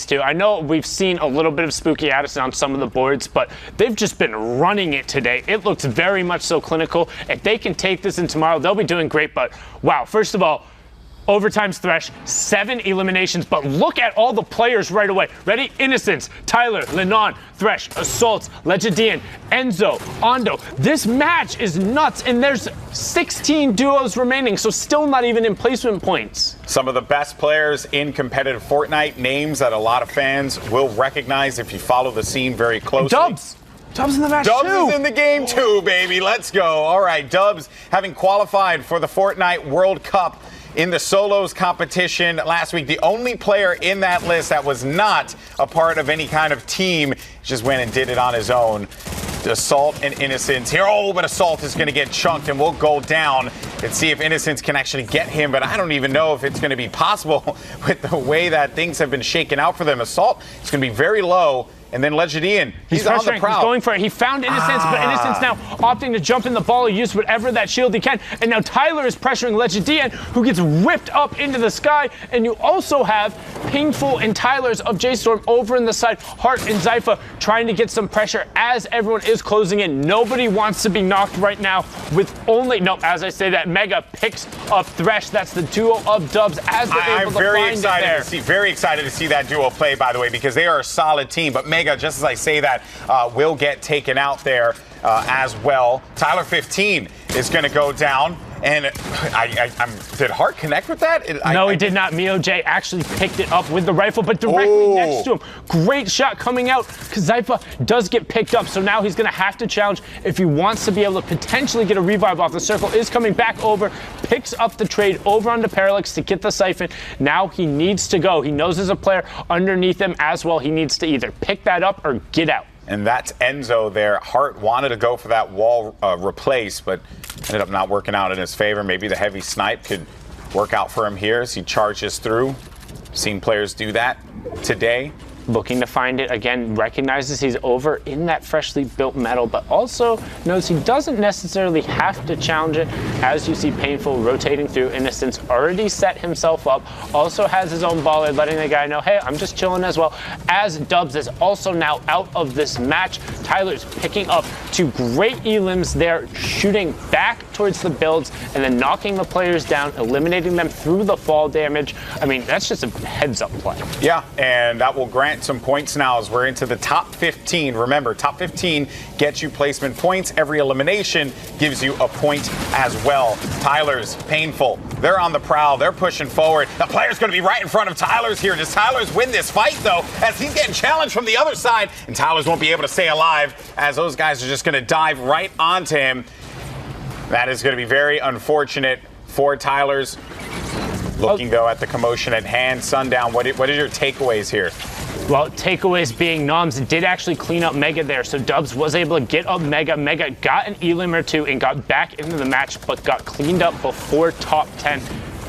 too. I know we've seen a little bit of Spooky Addison on some of the boards, but they've just been running it today. It looks very much so clinical. If they can take this in tomorrow, they'll be doing great. But wow, first of all, Overtime's Thresh, 7 eliminations, but look at all the players right away. Ready? Innocence, Tyler, Lenon, Thresh, Assault, Legendian, Enzo, Ondo. This match is nuts, and there's 16 duos remaining, so still not even in placement points. Some of the best players in competitive Fortnite, names that a lot of fans will recognize if you follow the scene very closely. Dubs in the match Dubs too. is in the game too, baby. Let's go. All right, Dubs having qualified for the Fortnite World Cup in the solos competition last week. The only player in that list that was not a part of any kind of team just went and did it on his own. Assault and Innocence here. Oh, but Assault is going to get chunked, and we'll go down and see if Innocence can actually get him. But I don't even know if it's going to be possible with the way that things have been shaken out for them. Assault is going to be very low. And then Legendian, he's on the prowl. He's going for it. He found Innocence, but Innocence now opting to jump in the ball, use whatever that shield he can. And now Tyler is pressuring Legendian, who gets whipped up into the sky. And you also have Painful and Tyler's of J-Storm over in the side. Heart and Zypha trying to get some pressure as everyone is closing in. Nobody wants to be knocked right now with only, no, as I say that, Mega picks up Thresh. That's the duo of Dubs as they're able to find it there. Very excited to see that duo play, by the way, because they are a solid team. But Mega, just as I say that, will get taken out there as well. Tyler 15 is going to go down. And did Hart connect with that? No, he did not. Mio J actually picked it up with the rifle, but directly next to him. Great shot coming out, because Zypha does get picked up, so now he's going to have to challenge if he wants to be able to potentially get a revive off. The circle is coming back over, picks up the trade over onto Parallax to get the siphon. Now he needs to go. He knows there's a player underneath him as well. He needs to either pick that up or get out. And that's Enzo there. Hart wanted to go for that wall replace, but ended up not working out in his favor. Maybe the heavy snipe could work out for him here as he charges through. Seen players do that today. Looking to find it again, recognizes he's over in that freshly built metal, but also knows he doesn't necessarily have to challenge it. As you see Painful rotating through, Innocence already set himself up, also has his own baller, letting the guy know, hey, I'm just chilling as well. As Dubs is also now out of this match, Tyler's picking up 2 great elims there, shooting back towards the builds, and then knocking the players down, eliminating them through the fall damage. I mean, that's just a heads-up play. Yeah, and that will grant some points now as we're into the top 15. Remember, top 15 gets you placement points. Every elimination gives you a point as well. Tyler's Painful. They're on the prowl. They're pushing forward. The player's going to be right in front of Tyler's here. Does Tyler's win this fight, though, as he's getting challenged from the other side? And Tyler's won't be able to stay alive as those guys are just going to dive right onto him. That is going to be very unfortunate for Tyler's. Looking, though, at the commotion at hand. Sundown, what are your takeaways here? Well, takeaways being Noms did actually clean up Mega there, so Dubs was able to get up Mega. Mega got an elim or 2 and got back into the match, but got cleaned up before top 10.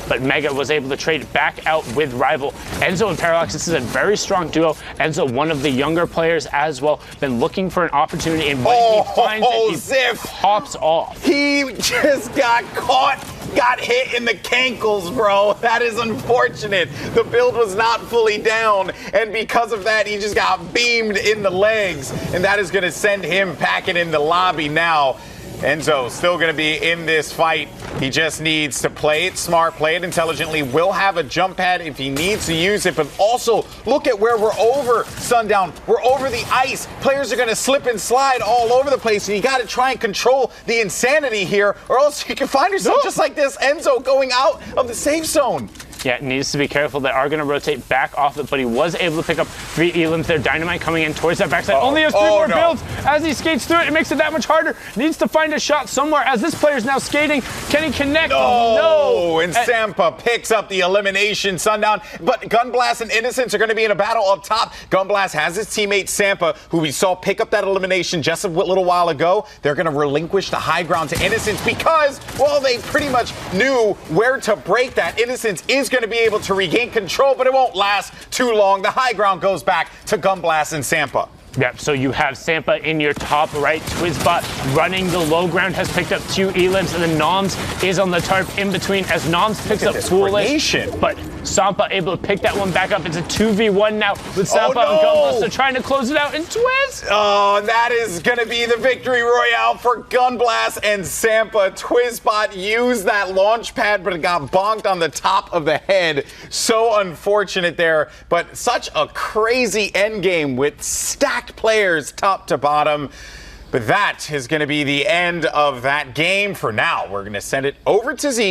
But Mega was able to trade back out with Rival. Enzo and Parallax, this is a very strong duo. Enzo, one of the younger players as well, been looking for an opportunity, and when he finds it, he Ziff pops off. He just got caught. Got hit in the cankles, bro. That is unfortunate. The build was not fully down, and because of that, he just got beamed in the legs, and that is going to send him packing in the lobby now. Enzo still going to be in this fight. He just needs to play it smart, play it intelligently. Will have a jump pad if he needs to use it, but also look at where we're over, Sundown. We're over the ice. Players are going to slip and slide all over the place, and you got to try and control the insanity here, or else you can find yourself just like this, Enzo going out of the safe zone. Yeah, needs to be careful. They are going to rotate back off it, but he was able to pick up 3 elims there. Dynamite coming in towards that backside. Only has 3 more builds. As he skates through it, it makes it that much harder. Needs to find a shot somewhere as this player's now skating. Can he connect? No. And SamppA picks up the elimination, Sundown. But Gunblasts and Innocence are going to be in a battle up top. Gunblast has his teammate SamppA, who we saw pick up that elimination just a little while ago. They're going to relinquish the high ground to Innocence because, well, they pretty much knew where to break that. Innocence is going to be able to regain control, but it won't last too long. The high ground goes back to Gunblasts and SamppA. Yep, so you have SamppA in your top right. Twizzbot running the low ground, has picked up 2 elims, and then Noms is on the tarp in between as Noms picks up Foolish. But SamppA able to pick that one back up. It's a 2v1 now with SamppA no. and Gunblasts. They're trying to close it out, and Twiz! Oh, that is going to be the victory royale for Gunblasts and SamppA. TwizBot used that launch pad, but it got bonked on the top of the head. So unfortunate there, but such a crazy endgame with stacked players top to bottom. But that is going to be the end of that game. For now, we're going to send it over to Zeke.